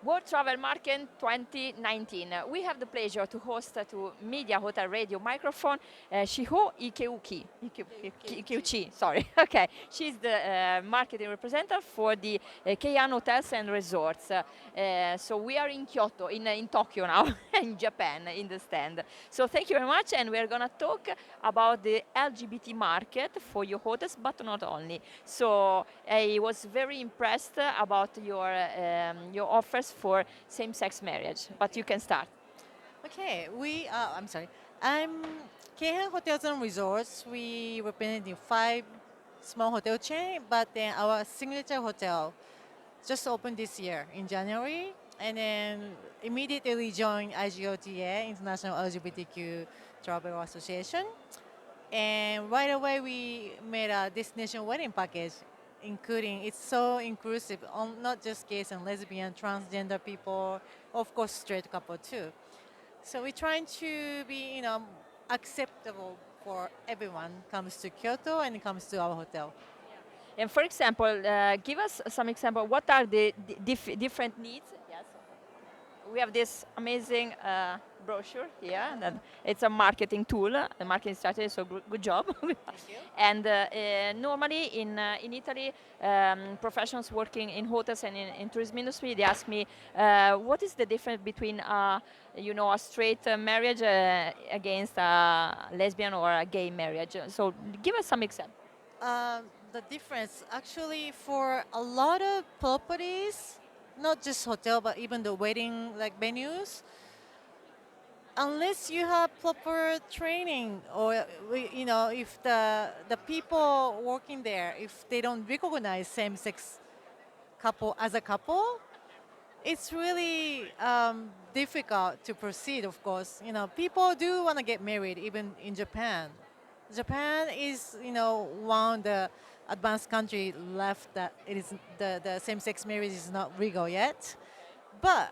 World Travel Market 2019. We have the pleasure to host to Media Hotel Radio microphone Shiho Ikeuchi. Sorry. Okay, she's the marketing representative for the Keihan Hotels and Resorts. So we are in Kyoto, in Tokyo now, in Japan, in the stand. So thank you very much, and we're gonna talk about the LGBT market for your hotels, but not only. So I was very impressed about your offers for same-sex marriage. But you can start. Okay, I'm sorry. I'm Keihan Hotels and Resorts. We represent five small hotel chain, but then our signature hotel just opened this year in January, and then immediately joined IGOTA, International LGBTQ Travel Association. And right away we made a destination wedding package, including it's so inclusive, on not just gays and lesbian, transgender people, of course straight couple too. So we're trying to be, acceptable for everyone comes to Kyoto and comes to our hotel. And for example, give us some example. What are the different needs? Yes. We have this amazing brochure here. That it's a marketing tool, a marketing strategy. So good job. Thank you. And normally in Italy, professionals working in hotels and in tourism industry, they ask me, what is the difference between a straight marriage against a lesbian or a gay marriage? So give us some example. The difference actually for a lot of properties, not just hotel but even the wedding like venues, unless you have proper training or if the people working there, if they don't recognize same-sex couple as a couple, it's really difficult to proceed. Of course, people do want to get married even in Japan. Japan is, one of the advanced country left that it is the same-sex marriage is not legal yet, but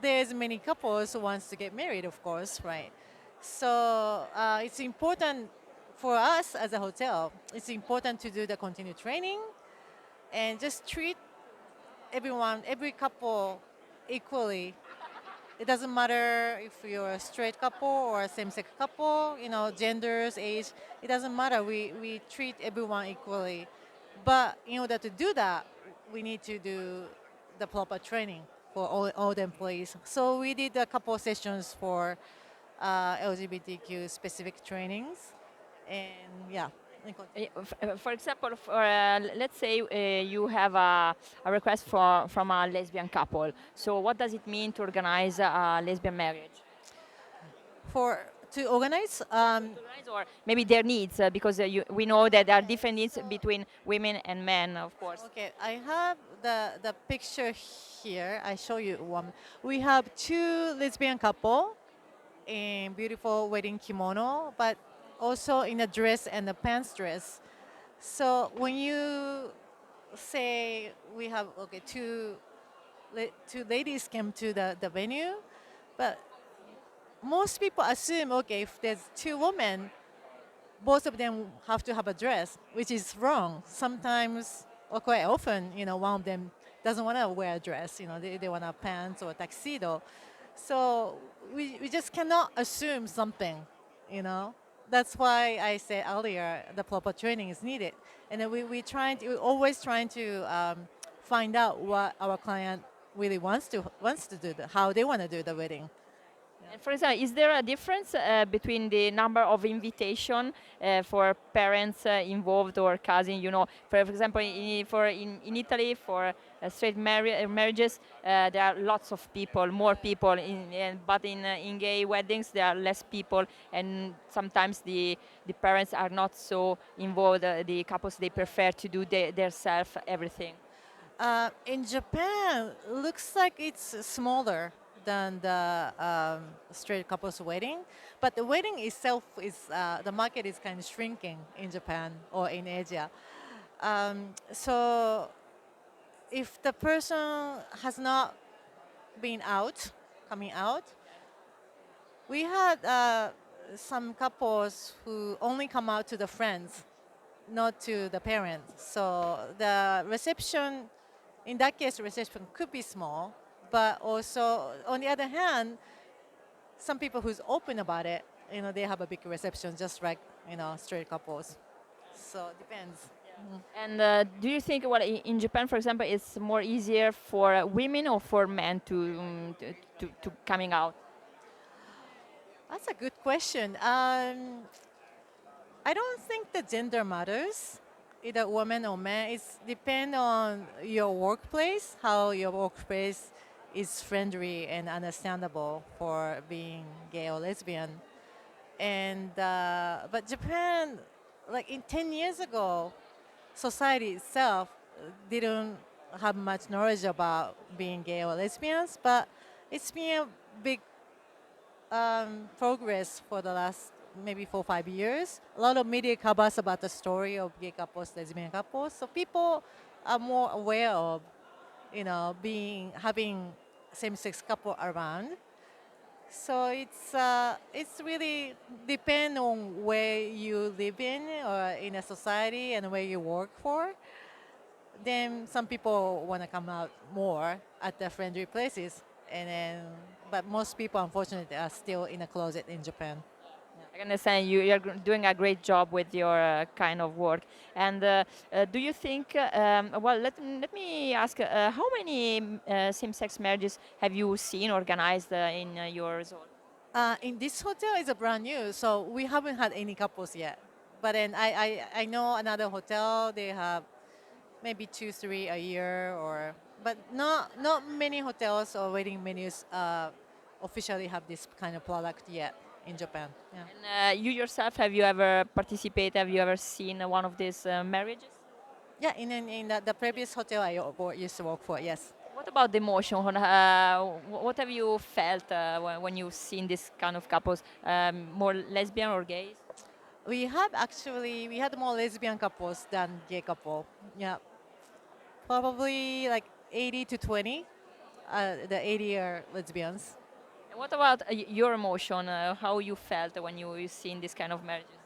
there's many couples who wants to get married, of course, right? So it's important for us as a hotel. It's important to do the continued training and just treat everyone, every couple equally. It doesn't matter if you're a straight couple or a same-sex couple, genders, age. It doesn't matter. We treat everyone equally. But in order to do that, we need to do the proper training for all the employees. So we did a couple of sessions for LGBTQ specific trainings. And yeah. For example, let's say you have a request from a lesbian couple. So what does it mean to organize a lesbian marriage? To organize, Organize, or maybe their needs, because we know that there are different needs between women and men, of course. okay, I have the picture here. I show you one. We have two lesbian couple in beautiful wedding kimono, but also in a dress and a pants dress. So when you say we have two ladies came to the venue, but most people assume if there's two women, both of them have to have a dress, which is wrong. Sometimes, or quite often, one of them doesn't want to wear a dress. They want a pants or a tuxedo. So we just cannot assume something. You know, that's why I said earlier the proper training is needed, and then we're always trying to find out what our client really wants to do, how they want to do the wedding. And for example, is there a difference between the number of invitation for parents involved or cousin? For example, in Italy for straight marriages, there are lots of people, more people. But in gay weddings, there are less people, and sometimes the parents are not so involved. The couples, they prefer to do their self everything. In Japan, looks like it's smaller than the straight couples wedding, but the wedding itself is the market is kind of shrinking in Japan or in Asia. So if the person has not been out, coming out, we had some couples who only come out to the friends, not to the parents. So the reception, in that case, reception could be small, But also, on the other hand, some people who's open about it, they have a big reception, just like straight couples. So it depends. And do you think, well, in Japan, for example, it's more easier for women or for men to coming out? That's a good question. I don't think the gender matters, either woman or man. It's depend on your workplace, how your workplace is friendly and understandable for being gay or lesbian. And but Japan, like in 10 years ago, society itself didn't have much knowledge about being gay or lesbians, but it's been a big progress for the last maybe 4 or 5 years. A lot of media covers about the story of gay couples, lesbian couples, so people are more aware of, being having same-sex couple around. So it's really depend on where you live in or in a society and where you work for. Then some people want to come out more at the friendly places, and then but most people unfortunately are still in a closet in Japan. I understand you're doing a great job with your kind of work. And do you think, well, let me ask, how many same-sex marriages have you seen organized in your zone? In this hotel is a brand new, so we haven't had any couples yet. But then I know another hotel, they have maybe two, three a year, or but not many hotels or wedding menus officially have this kind of product yet in Japan. Yeah. And you yourself, have you ever participated, have you ever seen one of these marriages? Yeah, in the previous hotel used to work for, yes. What about the emotion? What have you felt when you've seen this kind of couples, more lesbian or gays? We had more lesbian couples than gay couple. Yeah, probably like 80 to 20. The 80 are lesbians. And what about your emotion? How you felt when you seen this kind of marriages?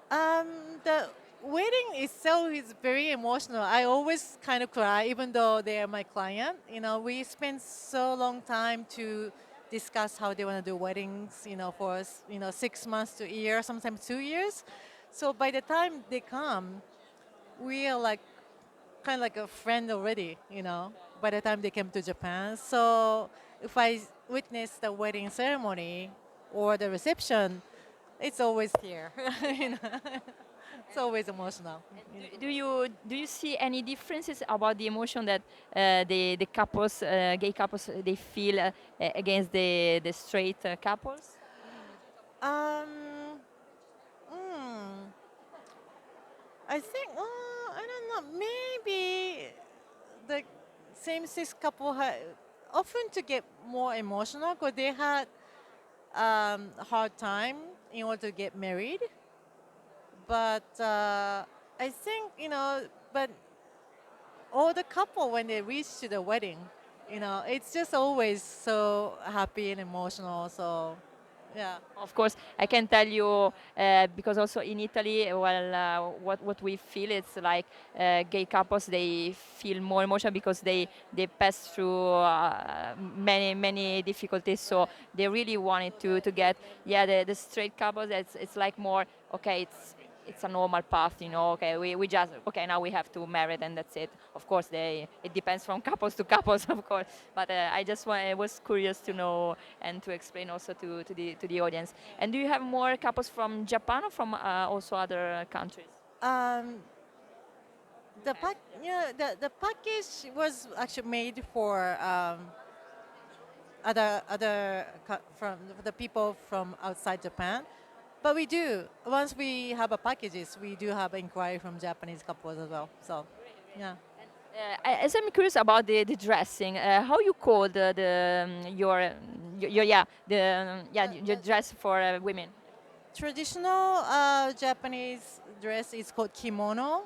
The wedding itself is very emotional. I always kind of cry, even though they are my client. We spend so long time to discuss how they want to do weddings. For 6 months to a year, sometimes 2 years. So by the time they come, we are like kind of like a friend already. By the time they came to Japan. So if I witness the wedding ceremony or the reception, it's always here. you know. It's always emotional. Do you see any differences about the emotion that the couples, gay couples, they feel against the straight couples? Um, mm, I think, I don't know, maybe the same-sex couple often to get more emotional because they had a hard time in order to get married. But I think, but all the couple when they reach to the wedding, it's just always so happy and emotional. So, yeah. Of course, I can tell you because also in Italy, well, what we feel it's like gay couples they feel more emotional because they pass through many difficulties, so they really wanted to get the straight couples. It's like more okay. It's a normal path, okay, we just okay, now we have to marry and that's it. Of course it depends from couples to couples, of course, but I was curious to know and to explain also to the audience. And do you have more couples from Japan or from also other countries? Um, the package was actually made for from the people from outside Japan. But we do once we have a packages, we do have inquiry from Japanese couples as well. So, yeah. As I'm curious about the dressing, how you call your yeah the your dress for women? Traditional Japanese dress is called kimono.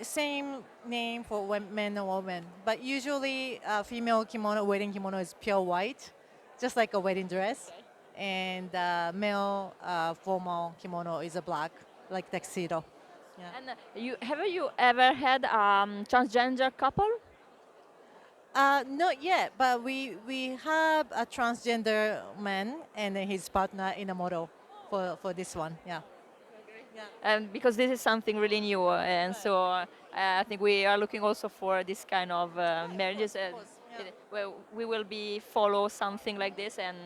Same name for men and women, but usually female kimono, wedding kimono is pure white, just like a wedding dress, and male formal kimono is a black, like tuxedo. Yeah. And you ever had transgender couple? Not yet, but we have a transgender man and his partner in a model for this one. Yeah. Yeah. Because this is something really new, and Right. so I think we are looking also for this kind of Right. Of course. marriages. Of course. Yeah. Well, we will be follow something like this and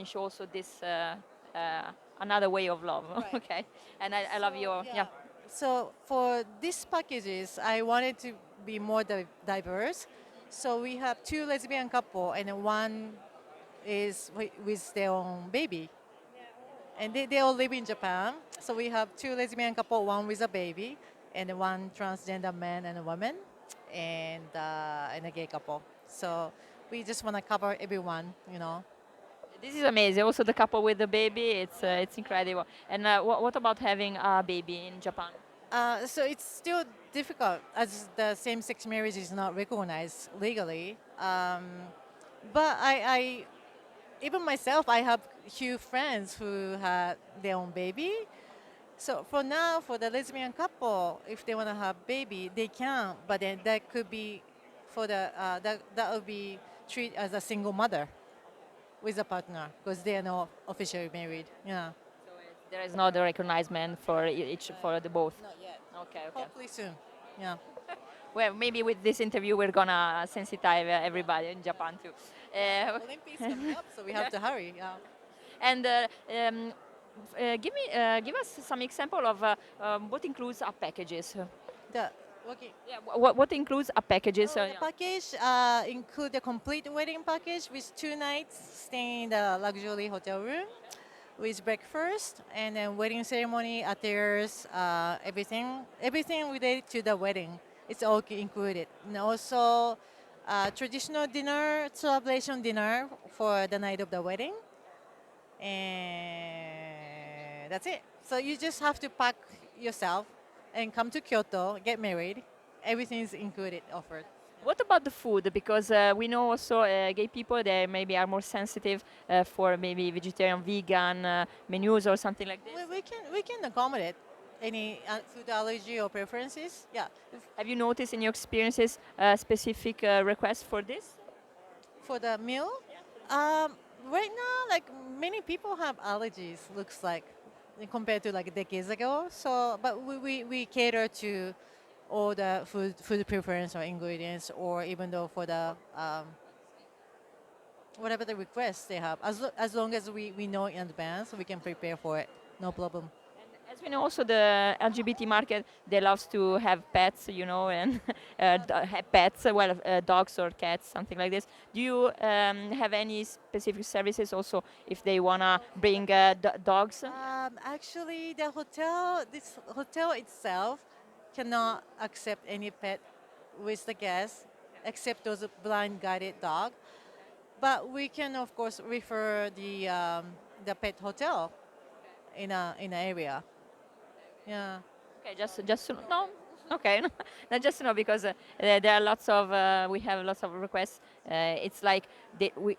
show also this uh, another way of love. Right. Okay, and I love So your yeah. yeah. So for these packages, I wanted to be more diverse. So we have two lesbian couple and then one is with their own baby. And they all live in Japan. So we have two lesbian couple, one with a baby, and one transgender man and a woman, and a gay couple. So we just want to cover everyone. This is amazing. Also, the couple with the baby, it's incredible. And what about having a baby in Japan? So it's still difficult as the same-sex marriage is not recognized legally. But even myself, I have few friends who had their own baby. So for now, for the lesbian couple, if they want to have baby, they can. But then that could be for that would be treated as a single mother with a partner because they are not officially married. Yeah. There is not a recognizement for each for the both. Not yet. Okay, okay. Hopefully soon. Yeah. Well, maybe with this interview we're gonna sensitize everybody in Japan too. Olympics coming up, so we have to hurry. Yeah. And give us some example of what includes a packages. The okay. Yeah, what includes a packages? The package include the complete wedding package with 2 nights staying in the luxury hotel room with breakfast and then wedding ceremony, attires, everything related to the wedding. It's all included. And also traditional dinner, celebration dinner for the night of the wedding. And that's it. So you just have to pack yourself and come to Kyoto, get married. Everything is included, offered. What about the food? Because we know also gay people they maybe are more sensitive for maybe vegetarian, vegan menus or something like this. We can accommodate any food allergy or preferences. Yeah. Have you noticed in your experiences specific requests for this? For the meal, um, right now, like many people have allergies. Looks like compared to like decades ago. So, but we cater to all the food preference or ingredients, or even though for the whatever the request they have, as long as we know in advance, we can prepare for it. No problem. As we know, also the LGBT market, they loves to have pets, you know, and have pets, well, dogs or cats, something like this. Do you have any specific services also if they wanna bring dogs? Actually, this hotel itself cannot accept any pet with the guest except those blind guided dog. But we can, of course, refer the pet hotel in a area. Yeah. Okay, just to, no. Okay, no, just to know because there are lots of we have lots of requests. It's like we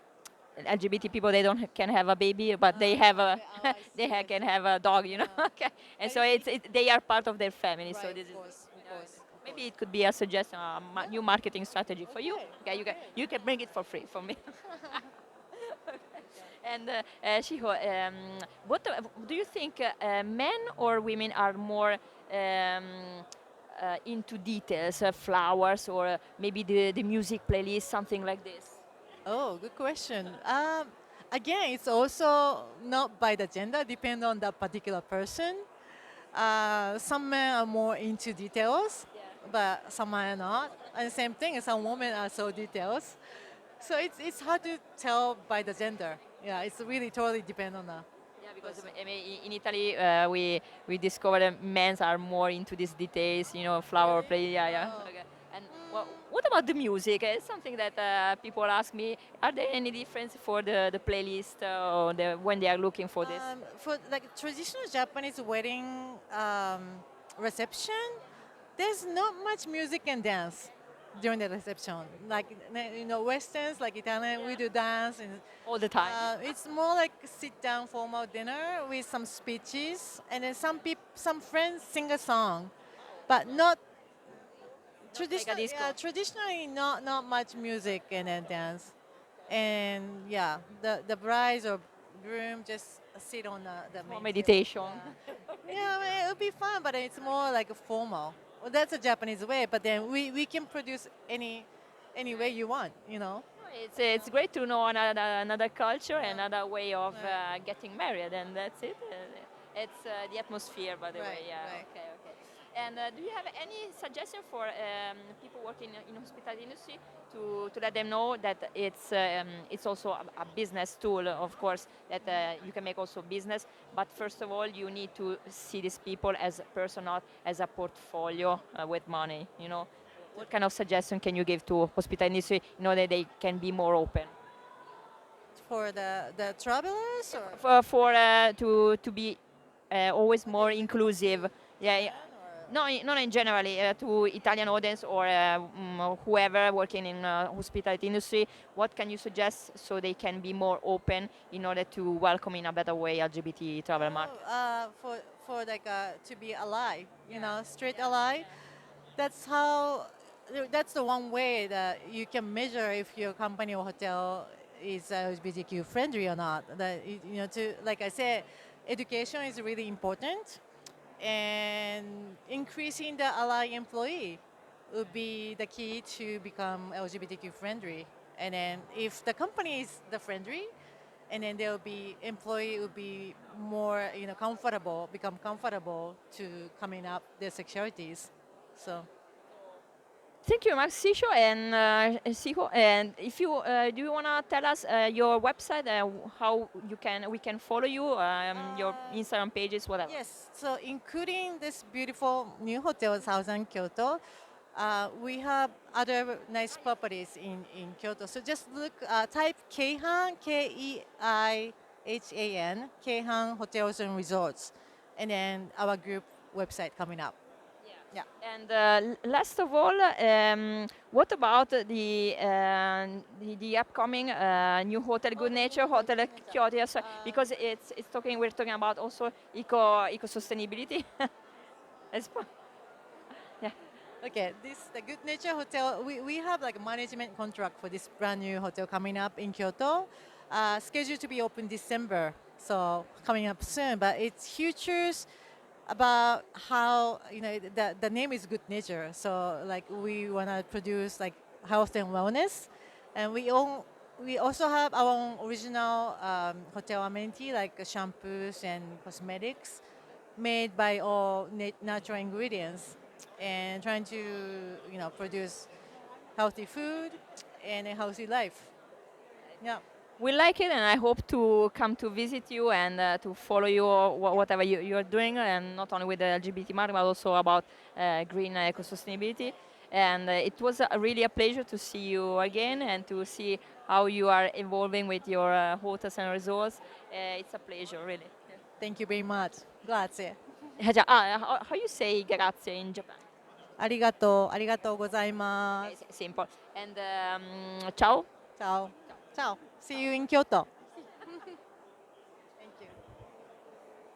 LGBT people they don't can have a baby, but they have a Oh, I see. I can see. have a dog, you know. Yeah. Okay, and I so see. they are part of their family. So Right, this of is course, of course, of maybe course. it could be a suggestion, a new marketing strategy for you. Okay, Okay, okay. you can bring it for free for me. And Shiho, what do you think men or women are more into details, flowers, or maybe the music playlist, something like this? Oh, good question. Again, it's also not by the gender, depend on the particular person. Some men are more into details, but some are not. And same thing, some women are so details. So it's hard to tell by the gender. Yeah, it's really totally depend on the Yeah, because person. I mean, in Italy, we discovered that men's are more into these details, you know, flower Really? play. Yeah, yeah. Oh. Okay. And Mm, what about the music? It's something that people ask me. Are there any difference for the playlist or when they are looking for this? for like traditional Japanese wedding reception, there's not much music and dance during the reception. Like Westerns like Italian, we do dance, and All the time. it's more like sit down formal dinner with some speeches, and then some friends sing a song, but not disco. Traditionally not much music and then dance, and yeah, the brides or groom just sit on the More main table. meditation. Yeah, I mean, it would be fun, but it's more like a formal. Well, that's a Japanese way, but then we can produce any way you want, you know. It's great to know another culture, Yeah. another way of Right. getting married, and that's it. It's the atmosphere, by the way. Right, Yeah. right. Okay. Okay. And do you have any suggestion for people working in hospitality industry to let them know that it's also a business tool, of course, that you can make also business. But first of all, you need to see these people as a person, not as a portfolio with money. You know, what kind of suggestion can you give to hospitality industry in order they can be more open? For the travelers or To be always more inclusive. Yeah, yeah. Japan or Not in generally to Italian audience or whoever working in hospitality industry. What can you suggest so they can be more open in order to welcome in a better way LGBT travel market? for like to be alive, you know, straight alive. That's how. That's the one way that you can measure if your company or hotel is LGBTQ friendly or not. That you know, to like I said, education is really important, and increasing the ally employee would be the key to become LGBTQ friendly. And then if the company is the friendly, and then there will be employee will be more comfortable, become comfortable to coming up their sexualities. So Thank you, Max Sisho and Siho. And if you do you wanna tell us your website, how we can follow you, your Instagram pages, whatever. yes, so including this beautiful new hotel, Southern Kyoto, we have other nice properties in Kyoto. So just look, type Keihan, Keihan, Keihan Hotels and Resorts, and then our group website coming up. Yeah. And last of all, what about the upcoming new hotel, Good Nature Hotel Kyoto? Yes, because it's talking. We're talking about also eco sustainability. Yeah. Okay, this the Good Nature Hotel. We have like a management contract for this brand new hotel coming up in Kyoto, scheduled to be open December. So coming up soon, but it features about how the name is Good Nature. So like we wanna produce like health and wellness, and we also have our own original hotel amenity like shampoos and cosmetics made by all natural ingredients, and trying to produce healthy food and a healthy life. Yeah. We like it, and I hope to come to visit you and to follow you whatever you're doing, and not only with the LGBT market, but also about green eco sustainability. And it was really a pleasure to see you again and to see how you are evolving with your hotels and resorts. It's a pleasure, really. Thank you very much. Grazie. How you say grazie in Japan? ありがとう。ありがとうございま Okay, す。simple. And ciao. Ciao. Ciao. See you in Kyoto.